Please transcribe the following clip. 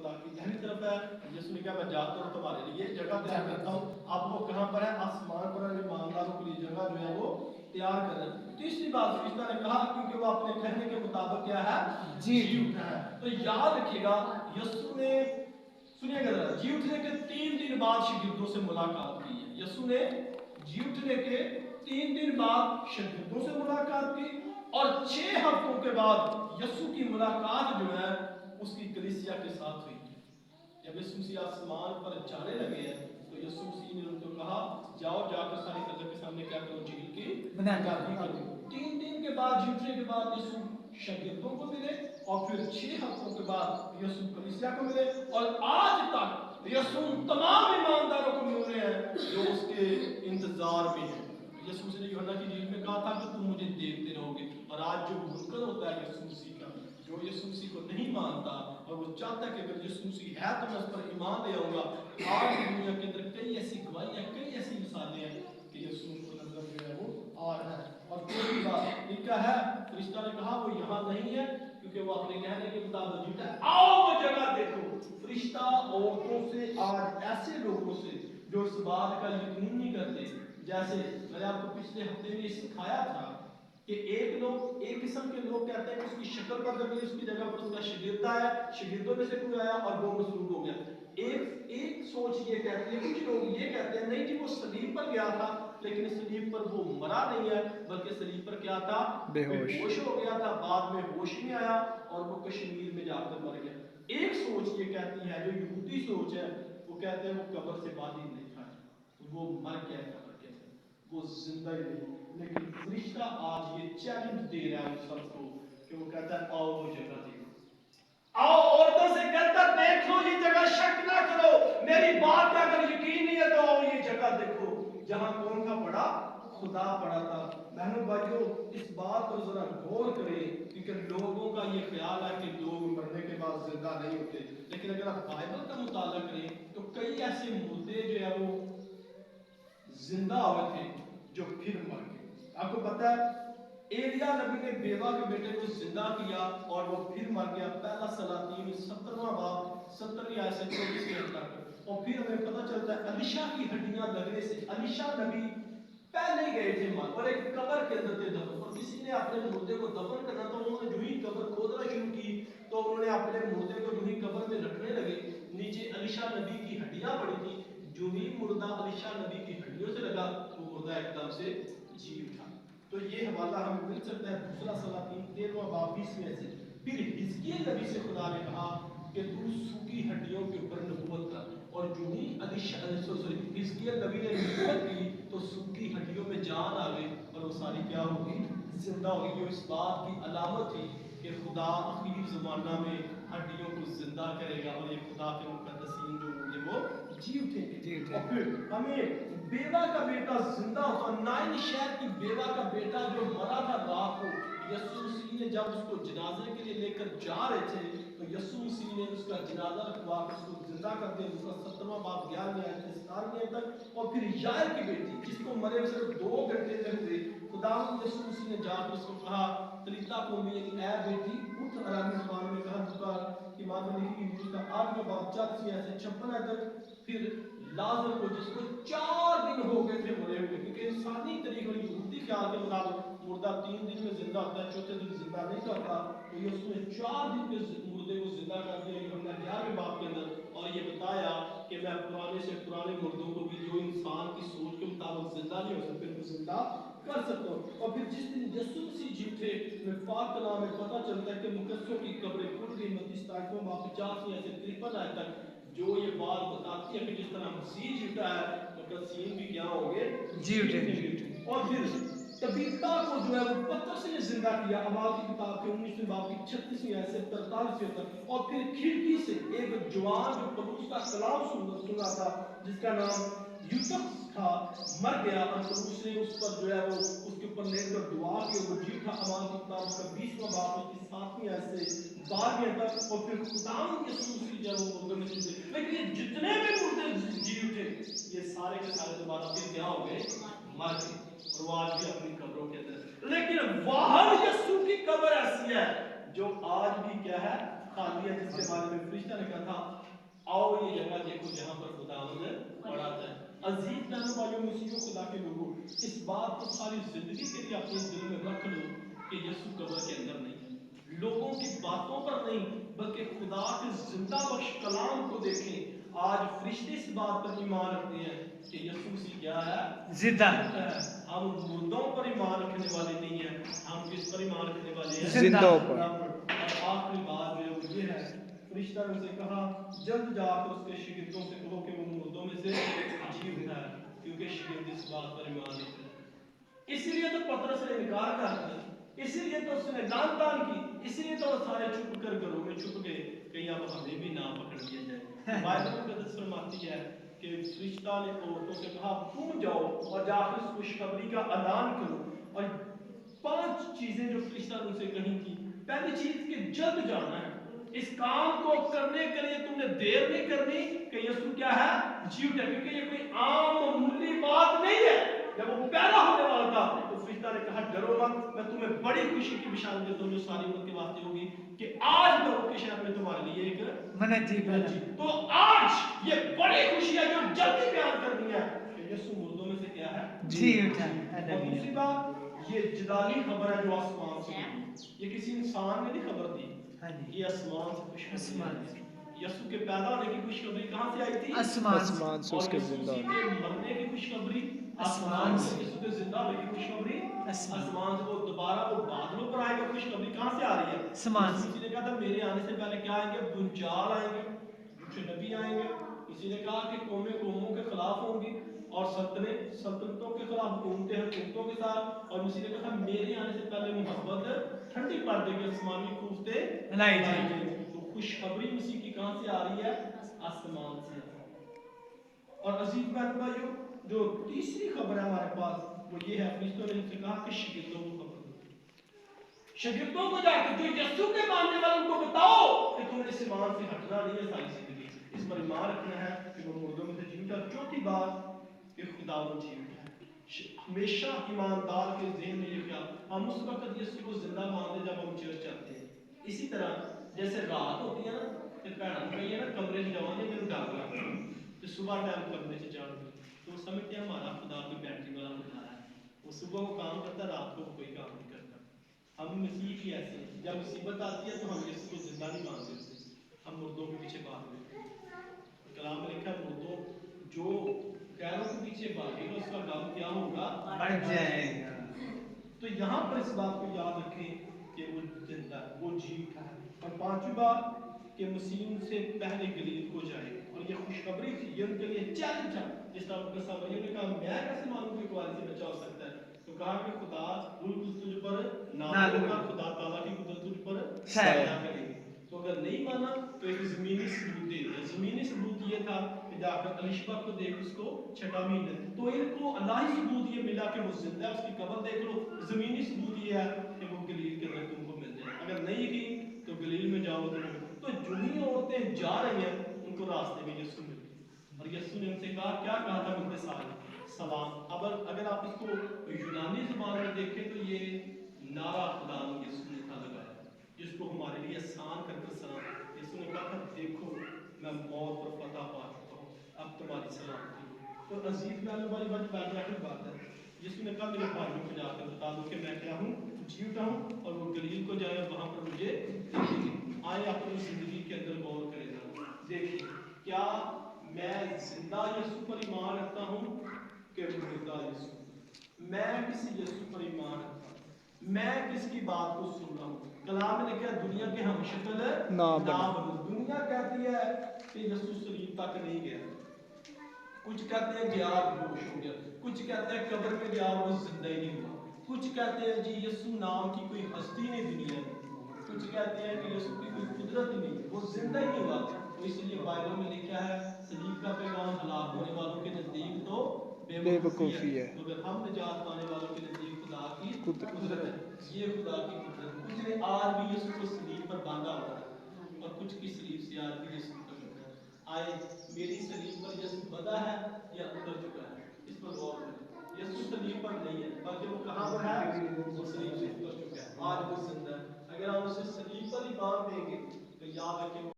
خدا کی دہنی طرف ہے. یسوع نے کہا میں جاتا ہوں تمہارے لیے جگہ تیار کرتا ہوں. اب وہ کہاں پر ہے؟ آسمان پر ہے. ایمانداروں کے لیے جگہ جو ہے وہ تیار کر رہے ہیں. تیسری بات فرشتہ نے کہا کیونکہ وہ اپنے کہنے کے مطابق کیا ہے؟ جی اٹھا ہے. تو یاد رکھیے گا یسوع نے سنیے گا ذرا جی اٹھنے کے 3 دن بعد شاگردوں سے ملاقات کی ہے. یسوع نے جی اٹھنے کے 3 دن بعد شاگردوں سے ملاقات کی اور 6 ہفتوں کے بعد یسوع کی ملاقات جو ہے اس کی کلیسیا کے ساتھ ہوئی. جب یسوع مسیح آسمان پر جانے لگے ہیں تو یسوع مسیح نے ان کو کہا جاؤ جا کر ساری قدر کے سامنے کیا کرو؟ جھیل کی نگرانی کرو. 3 دن کے بعد جی اٹھنے کے بعد یسوع شاگردوں کو ملے اور پھر 6 ہفتوں کے بعد یسوع کلیسیا کو ملے اور آج تک یسوع تمام ایمانداروں کو مل رہے ہیں جو اس کے انتظار میں ہیں. یسوع مسیح نے یوحنا کی انجیل میں کہا تھا کہ تم مجھے دیکھتے رہو گے. اور آج جو منکر ہوتا ہے یسوع مسیح کا جو یسوع مسیح کو نہیں مانتا اور وہ چاہتا ہے کہ اگر یسوع مسیح ہے تو میں اس پر ایمان لے آؤں گا. آج دنیا کے اندر کئی ایسی گواہیاں کئی ایسی مثالیں ہیں کہ یسوع کو نظر جو ہے وہ آ رہا ہے. اور دوسری بات یہ کیا ہے؟ فرشتہ نے کہا وہ یہاں نہیں ہے کیونکہ وہ اپنے کہنے کے مطابق جیتا ہے. آؤ وہ جگہ دیکھو. فرشتہ عورتوں سے آج ایسے لوگوں سے جو اس بات کا یقین نہیں کرتے. جیسے میں نے آپ کو پچھلے ہفتے میں سکھایا تھا کہ ایک قسم کے لوگ کہتے ہیں کہ اس کی شکل بدل گئی اس کی جگہ پر اس کا شاگرد آیا شاگردوں میں سے کوئی آیا اور وہ مسلوب ہو گیا. ایک سوچ یہ کہتی ہے کچھ لوگ یہ کہتے ہیں نہیں جی وہ صلیب پر گیا تھا لیکن صلیب پر وہ مرا نہیں ہے بلکہ صلیب پر کیا تھا؟ بے ہوش ہو گیا تھا. بعد میں ہوش میں آیا اور وہ کشمیر میں جا کر مر گیا. ایک سوچ یہ کہتی ہے جو یہودی سوچ ہے وہ کہتے ہیں وہ قبر سے باہر نہیں تھا وہ مر گیا قبر کے اندر وہ زندہ ہی نہیں. لیکن فرشتہ آج یہ چیلنج دے رہا ہے اس سب کو کہ وہ کہتا ہے آؤ وہ جگہ دیکھو. آؤ عورتوں سے کہتا ہے دیکھو یہ جگہ شک نہ کرو میری بات کا اگر یقین نہیں ہے تو آؤ یہ جگہ دیکھو جہاں کون کا پڑا؟ خدا پڑا تھا. بہنوں بھائیوں اس بات پر ذرا غور کریں کیونکہ لوگوں کا یہ خیال ہے کہ لوگ مرنے کے بعد زندہ نہیں ہوتے. لیکن اگر آپ بائبل کا مطالعہ کریں تو کئی ایسے مردے جو ہے وہ زندہ ہوئے تھے جو پھر مر گئے. آپ کو پتا ہے ایلیا نبی نے بیوہ کے بیٹے کو زندہ کیا اور وہ پھر مر گیا. پہلا سلاطین 17واں باب 17ویں آیت سے 24 آیت تک. اور پھر ہمیں پتہ چلتا ہے الیشا کی ہڈیاں لگنے سے الیشا نبی پہلے ہی گئے تھے مر اور ایک قبر کے اندر تھے دفن اور کسی نے اپنے مردے کو دفن کرنا تو انہوں نے جو ہی قبر کھودنا شروع کی تو انہوں نے اپنے مردے کو جو ہی قبر میں رکھنے لگے نیچے الیشا نبی کی ہڈیاں پڑی تھی. جو ہی مردہ الیشا نبی کی ہڈیوں سے لگا وہ مردہ ایک دم سے جی اٹھا. تو یہ حوالہ ہمیں مل سکتا ہے دوسرا سلاطین 13واں باب 20 سے. پھر حزقیل نبی سے خدا نے کہا کہ تو سوکھی ہڈیوں کے اوپر نبوت کر اور جو ہی حزقیل نبی نے نبوت کی تو سوکھی ہڈیوں میں جان آ گئی اور وہ ساری کیا ہوگی؟ زندہ ہوگی. جو اس بات کی علامت تھی کہ خدا آخری زمانہ میں ہڈیوں کو زندہ کرے گا اور یہ خدا کے مقدسین جو ہوں گے وہ جی اٹھیں گے. اور پھر ہمیں بیوہ کا بیٹا زندہ ہوتا. نائن شہر کی بیوہ کا بیٹا جو مرا تھا رات کو یسوع مسیح نے جب اس کو جنازے کے لیے لے کر جا رہے تھے تو یسوع مسیح نے اس کا جنازہ رکھوا کر اس کو زندہ کر دیا. اس کا 17واں باب 11ویں آیت سے 17ویں آیت تک. اور پھر یائر کی بیٹی جس کو مرے صرف 2 گھنٹے تک ہوئے خدا یسوع مسیح نے جا کر اس کو کہا تلیتا قومی یعنی اے بیٹی اٹھ. عربی زبان میں کہا پکار ایمان میں لکھی انجیل کا 8واں باب 84 آیت سے 56 آیت تک. پھر لازر کو جس کو 4 دن ہو گئے تھے مرے ہوئے کیونکہ انسانی طریقے اور یہودی خیال کے مطابق مردہ 3 دن میں زندہ ہوتا ہے 4تھے دن زندہ نہیں کرتا تو یہ اس نے 4 دن کے مردے کو زندہ کر دیا. یوحنا 11ویں باب کے اندر اور یہ بتایا کہ میں پرانے سے پرانے مردوں کو بھی جو انسان کی سوچ کے مطابق زندہ نہیں ہو سکتے ان کو زندہ کر سکتا ہوں. اور پھر جس دن یسوع مسیح جی اٹھے میں پاک کلام میں پتہ چلتا ہے کہ مقدسوں کی قبریں کھل گئی. متی 27واں باب 50 سے 53 آیت تک جو یہ بات بتاتی ہے کہ جس طرح مسیح جی اٹھا ہے مقدسین بھی کیا ہوں گے؟ جی اٹھے. اور پھر طبیعتا کو جو ہے وہ پترس نے زندہ کیا. اعمال کی کتاب کے 19ویں باب کی 36ویں آیت سے 43 تک. اور پھر کھڑکی سے ایک جوان جو پولس کا کلام سنا تھا جس کا نام یوسف تھا مر گیا اور پولس نے اس پر جو ہے وہ اس کے اوپر لے کر دعا کی وہ جی اٹھا. اعمال کی کتاب کا 20واں باب کی 7ویں آیت سے 12ویں تک. اور پھر خدا یسوع مسیح جب وہ مردوں میں سے اٹھے لیکن یہ جتنے بھی مردے جی اٹھے یہ سارے کے سارے دوبارہ پھر کیا ہو گئے؟ مر گئے. اور وہ آج بھی اپنی قبروں کے اندر. لیکن واحد یسوع کی قبر ایسی ہے جو آج بھی کیا ہے؟ خالی ہے. جس کے بارے میں فرشتہ نے کہا تھا आओ ये जगह देखो जहाँ पर खुदावंद पढ़ाता है। अजीज बहनों भाइयों मुसीबों खुदा के लोगों, इस बात को सारी जिंदगी के लिए अपने दिल में रख लो कि यीशु कब्र के अंदर नहीं है। लोगों की बातों पर नहीं बल्कि खुदा के जिंदा बख्श कलाम को देखें। आज फरिश्ते इस बात पर ईमान रखते हैं कि यीशु मसीह क्या है, जिंदा है। हम मुर्दों पर ईमान रखने वाले नहीं हैं, हम किस पर ईमान रखने वाले हैं, जिंदों पर। और आखिरी बात जो है वो ये है, फरिश्ता ने उनसे कहा जल्द जाकर उसके शागिर्दों से कहो कि वो मुर्दों में से जी उठा है, क्योंकि शागिर्द इस बात पर ईमान रखते हैं। इसीलिए तो पतरस ने इनकार कर दिया, इसीलिए तो उसने दान तान की, इसीलिए तो सारे छुप कर घरों में छुप गए कहीं अब हमें भी ना पकड़ लिया जाए। बाइबल मुकद्दस फरमाती है कि फरिश्ता ने औरतों से कहा तुम जाओ और जाकर इस खुशखबरी का ऐलान करो। और 5 चीजें जो फरिश्ता ने उनसे कही थी, पहली चीज कि जल्द जाना है, इस काम को करने के लिए तुमने देर नहीं करनी कि यीशु क्या है, जी उठा, क्योंकि ये कोई आम मामूली बात नहीं है। जब वो पैदा होने वाला था तो फरिश्ता ने कहा डरो मत, मैं तुम्हें बड़ी खुशी की बिशारत देता हूं जो सारी उम्मत के वास्ते होगी कि आज दाऊद के शहर में तुम्हारे लिए एक मनजीब है। तो आज ये बड़ी खुशी है जो जल्दी बयान करनी है कि यीशु मुर्दों में से क्या है, जी उठा है। और दूसरी बात ये जलाली खबर है जो आसमान से हुई, ये किसी इंसान ने नहीं खबर दी, ये आसमान से खुशखबरी। यीशु के पैदा होने की खुशखबरी कहां से आई थी, आसमान से। और उसके यीशु जिंदा मसीह के मरने की खुशखबरी आसमान से, यीशु के जिंदा होने की खुशखबरी आसमान से। वो दोबारा वो बादलों पर आएगा, खुशखबरी कहां से आ रही है, आसमान से। किसी ने कहा था मेरे आने से पहले क्या आएंगे, बुंचाल आएंगे, झूठे नबी आएंगे। किसी ने कहा कि कौमें कौमों के खिलाफ होंगी और सल्तनतों के खिलाफ हुकूमतें हुकूमतों के साथ। और किसी ने कहा मेरे आने से पहले मोहब्बत ठंडी पड़ जाएगी, आसमानी कुफ्ते लाई जाएंगी। तो खुशखबरी मसीह की कहां से आ रही है, आसमान से। और अजीज बहन भाइयों जो तीसरी खबर है हमारे पास वो ये है, फरिश्तों ने उनसे कहा कि शागिर्दों को खबर दो, शागिर्दों को जाकर जो यीशु के मानने वालों को बताओ कि तुमने इस ईमान से हटना नहीं है, सारी जिंदगी इस पर ईमान रखना है कि वो मुर्दों में से जी उठा। चौथी बात कि खुदावंद जी उठा है। हमेशा ईमानदार के ज़हन में ये ख्याल, हम उस वक्त यीशु को जिंदा मानते जब हम चर्च आते हैं। इसी तरह जैसे रात होती है ना ते भैन कही ना कमरे में जाओगे मेरे डर लगता है, तो सुबह टाइम कमरे से जाओगे तो समझते हैं हमारा खुदा कोई बैटरी वाला खुदा है, वो सुबह को काम करता है, रात को कोई काम नहीं करता। हम मसीह भी ऐसे हैं, जब मुसीबत आती है तो हम यीशु को जिंदा नहीं मान देते, हम मुर्दों के पीछे भाग लेते हैं। कलाम में लिखा है मुर्दों जो गैरों के पीछे भागेगा उसका गम क्या होगा, बढ़ जाएगा। तो यहाँ पर इस बात को याद रखें कि वो जिंदा है, वो जी उठा है। और पांचवी बात कि मसीह से पहले गलील को जाए, और ये खुशखबरी थी, ये उनके लिए चैलेंज था। जिस तरह उनके सामने ने कहा मैं कैसे मानूं कि कुंवारी से बच्चा हो सकता है, तो कहा कि खुदा रूह तुझ पर नाज़िल होगा, खुदा ताला की कुदरत तुझ पर साया करेगी। तो अगर नहीं माना तो एक जमीनी सबूत दे दिया। जमीनी सबूत ये था कि जाकर अलिशबा को देख उसको 6 महीने, तो इनको अल्लाही सबूत ये मिला कि वो जिंदा है, उसकी कब्र देख लो। जमीनी सबूत ये है कि वो गलील के अंदर तुमको मिल जाए, अगर नहीं की तो गलील में जाओ तो जो ही औरतें जा रही हैं उनको रास्ते में यीशु मिल गए, और यीशु ने उनसे कहा क्या कहा था, मिलते साल सलाम। अब अगर आप इसको यूनानी जुबान में देखें तो ये नारा खुदा यीशु ने था लगाया, जिसको हमारे लिए आसान करके सलाम। यीशु ने कहा था देखो मैं मौत पर फतह पा चुका हूँ, अब तुम्हारी सलामती हो। तो अजीज में वाली बायोग्राफिक बात है, यीशु ने कहा मेरे भाइयों को जाकर बता दो कि मैं क्या हूँ, जी उठा हूँ, और वो गलील को जाए वहां पर मुझे देखेंगे। आए अपनी जिंदगी के अंदर गौर करेगा, देखिए क्या मैं जिंदा यीशु पर ईमान रखता हूँ कि मुर्दा यीशु, मैं किसी यीशु पर ईमान रखता हूँ, मैं किसकी बात को सुन रहा हूँ। कलाम में लिखा है दुनिया के हम शक्ल ना बनो। दुनिया कहती है कि यीशु सलीब तक नहीं गया, कुछ कहते हैं गया बेहोश हो गया, कुछ कहते हैं कब्र में गया वो जिंदा ही नहीं हुआ, कुछ कहते हैं जी यीशु नाम की कोई हस्ती नहीं दुनिया में, कुछ कहते हैं कि यीशु की कोई कुदरत ही नहीं, वो जिंदा ही नहीं हुआ। तो इसलिए बाइबल में लिखा है सलीब का पैगाम हलाक होने वालों के नजदीक तो बेवकूफ़ी है, मगर हम निजात पाने वालों के नजदीक खुदा की कुदरत है। ये खुदा की कुदरत, कुछ ने आज भी यीशु को सलीब पर बांधा हुआ है और कुछ की सलीब से आज भी यीशु का आए मेरी सलीब पर यीशु बंधा है या उतर चुका है, इस पर गौर करें। यीशु सलीब पर नहीं है बल्कि वो कहां पर है, वो सलीब से उतर चुका है, आज वो जिंदा है। अगर हम उसे सलीब पर ही बांध देंगे तो याद रखें